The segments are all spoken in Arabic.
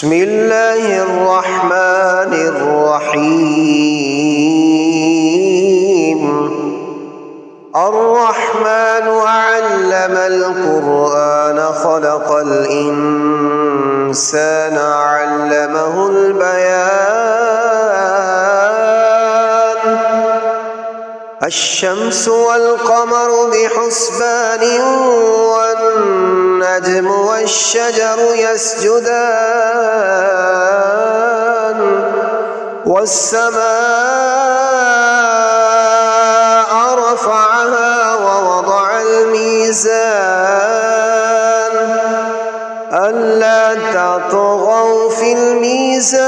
بسم الله الرحمن الرحيم. الرحمن علم القرآن خلق الإنسان علمه البيان. الشمس والقمر بحسبان والنجم والشجر يسجدان والسماء رفعها ووضع الميزان ألا تطغوا في الميزان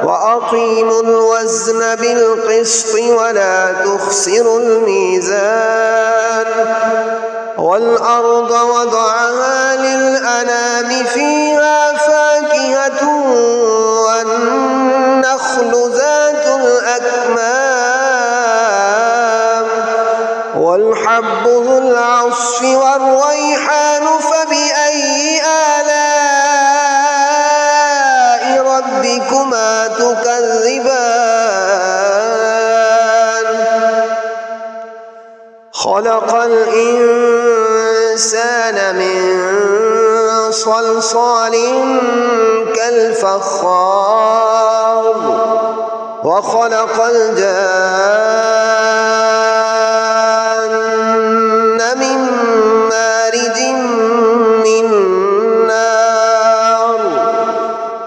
وأقيموا الوزن بالقسط ولا تخسروا الميزان. والأرض وضعها للأنام فيها فاكهة والنخل ذات الأكمام والحب ذو العصف والريحان فبأي آلاء ربكما تكذبان. خلق الإنسان من صلصال كالفخار وخلق الجان من مارج من نار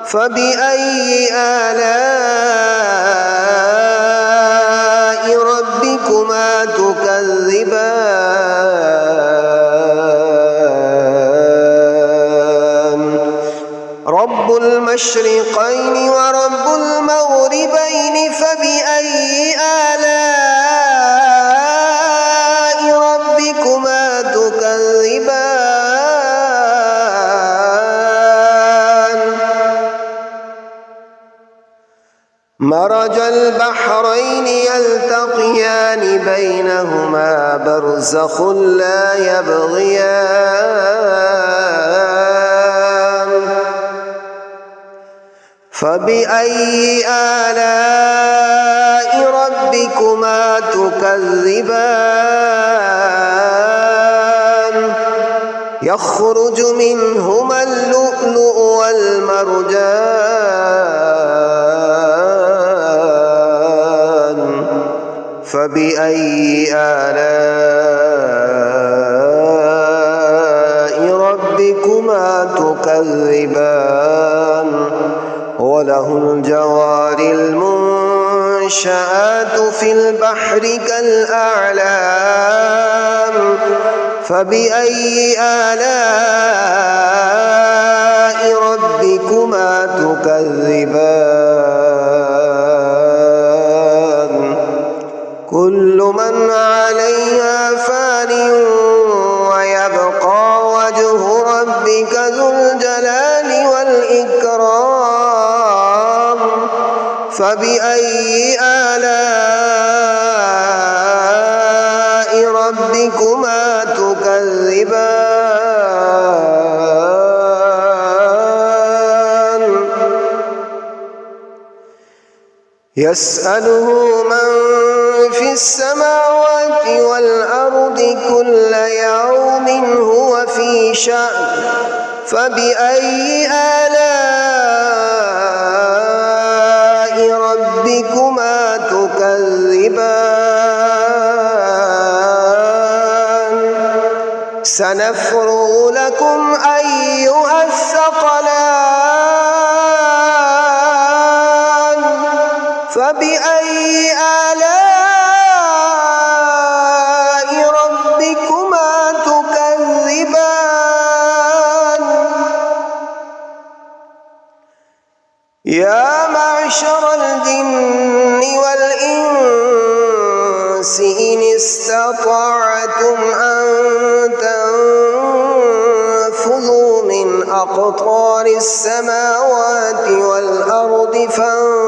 فبأي آلاء ربكما تكذبان. رب المشرقين ورب المغربين فبأي آلاء ربكما تكذبان. مرج البحرين يلتقيان بينهما برزخ لا يبغيان. فبأي آلاء ربكما تكذبان. يخرج منهما اللؤلؤ والمرجان. فبأي آلاء ربكما تكذبان. وله الجوار المنشآت في البحر كالأعلام. فبأي آلاء ربكما تكذبان. كل من عليها فان ويبقى وجه ربك ذو الجلال والإكرام. فبأي آلاء ربكما تكذبان. يسأله من في السماوات والأرض كل يوم هو في شأن. فبأي آلاء ربكما تكذبان. سنفرغ لكم أيها الثقلان. فبأي آلاء ربكما تكذبان. يا معشر الجن والإنس إن استطعتم أن تنفذوا من أقطار السماوات والأرض فانفذوا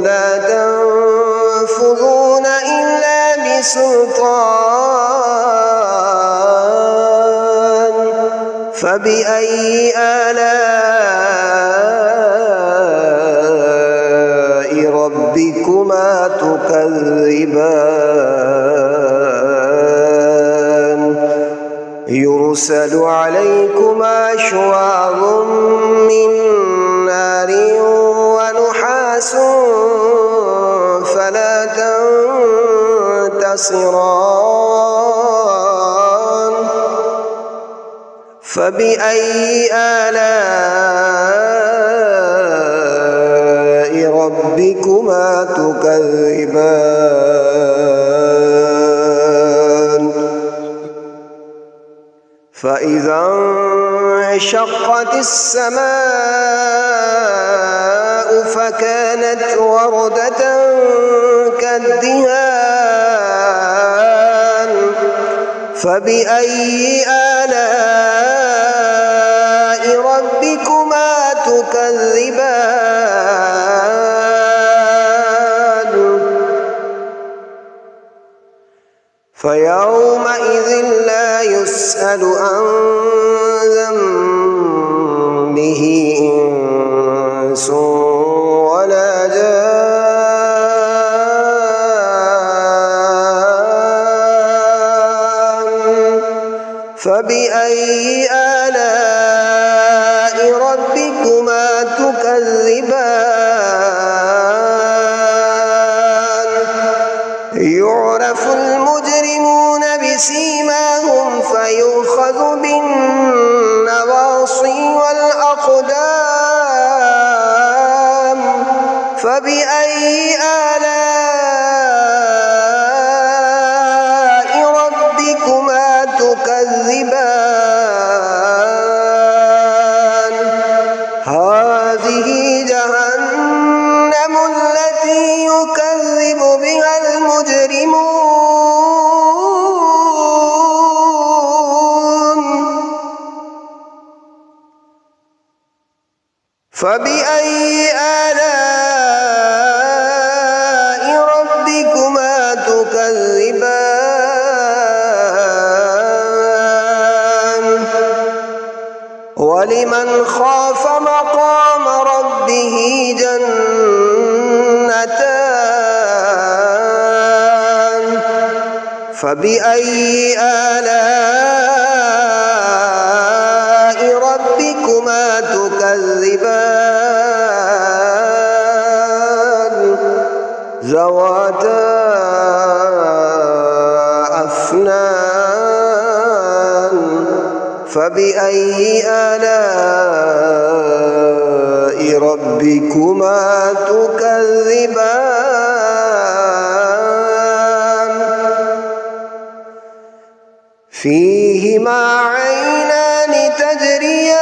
لا تنفذون إلا بسلطان. سلطان فبأي آلاء ربكما تكذبان يرسل عليكما شواظ من نار ونحاس فلا تنتصران فبأي آلاء ربكما تكذبان فإذا انشقت السماء فكانت وردة كالدهان فبأي آلاء ربكما تكذبان فيومئذ لا يسأل عن ذنبه إنس ولا جان فبأي آلاء ربكما تكذبان يعرف المجرمون بسيماهم فيؤخذ بالنواصي والأقدام فبأي آلاء ربكما تكذبان هذه جهنم التي يكذب بها المجرمون فبأي آلاء ربكما تكذبان ولمن خاف مقام ربه جنتان فبأي آلاء ربكما تكذبان ذواتا أفنان فبأي آلاء ربكما تكذبان فيهما عينان تجريان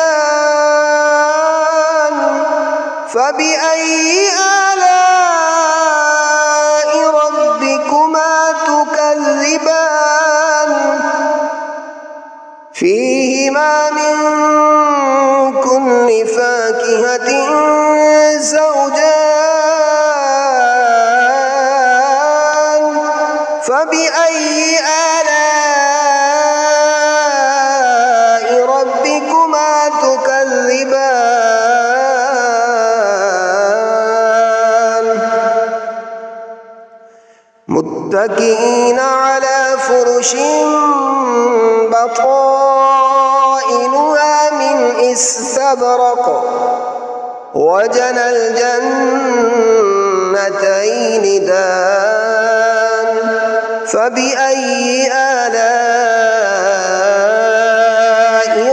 فبأي آلاء ربكما تكذبان فيهما من كل فاكهة زوجان فبأي آلاء ربكما تكذبان متكئين على فرش بطائنها من استبرق وجنى الجنتين دان فبأي آلاء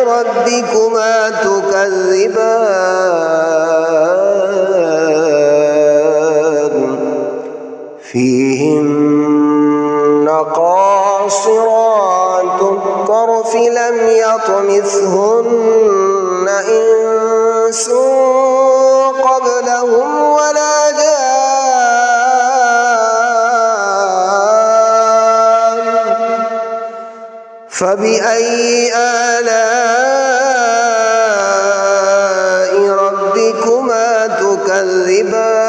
ربكما تكذبان فيهن قاصرات الطرف لم يطمثهن إنس قبلهم ولا جان فبأي آلاء ربكما تكذبان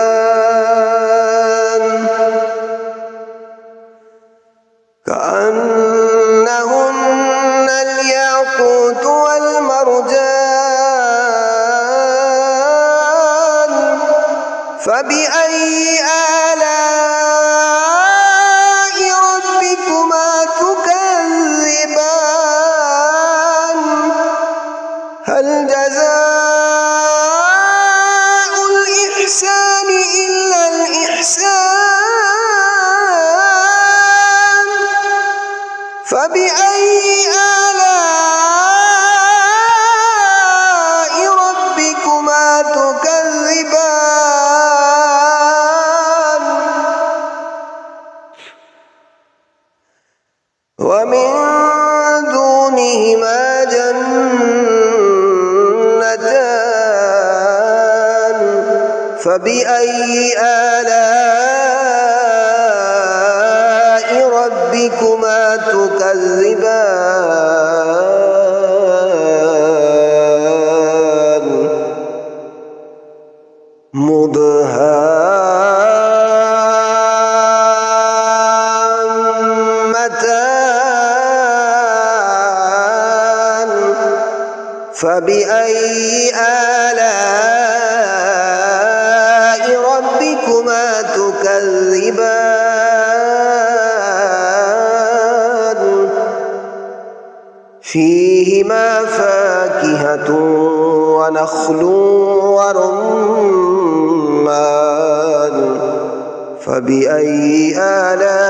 فبأي آلاء ربكما تكذبان ومن دونهما جنتان فبأي آلاء ربكما تكذبان مدهامتان فبأي آلاء ربكما تكذبان فيهما فاكهة ونخل ورمان فبأي آلاء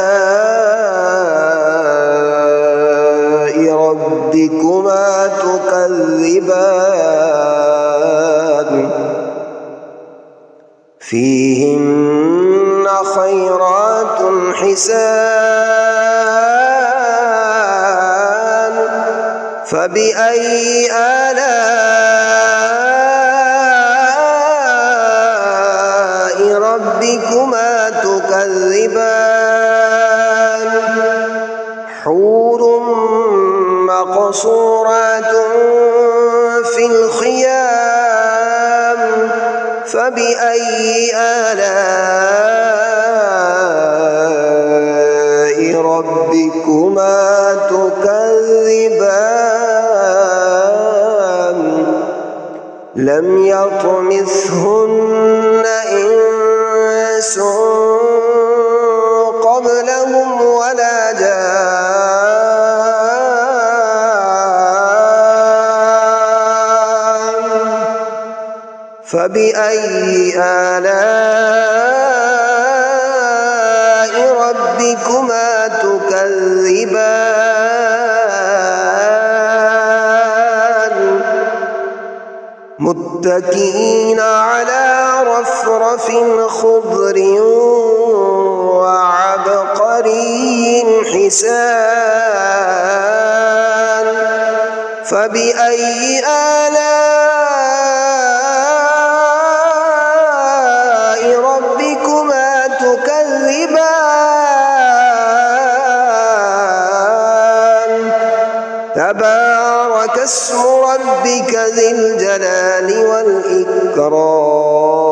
ربكما تكذبان فيهن خيرات حسان فبأي آلاء ربكما تكذبان حور مقصورات في الخيام فبأي آلاء ربكما تكذبان لم يطمثهن إنس قبلهم ولا جان فبأي آلاء ربكما تكذبان متكئين على رفرف خضر وعبقري حسان فبأي آلاء ربكما تكذبان تبارك اسم ربك ذي الجلال والإكرام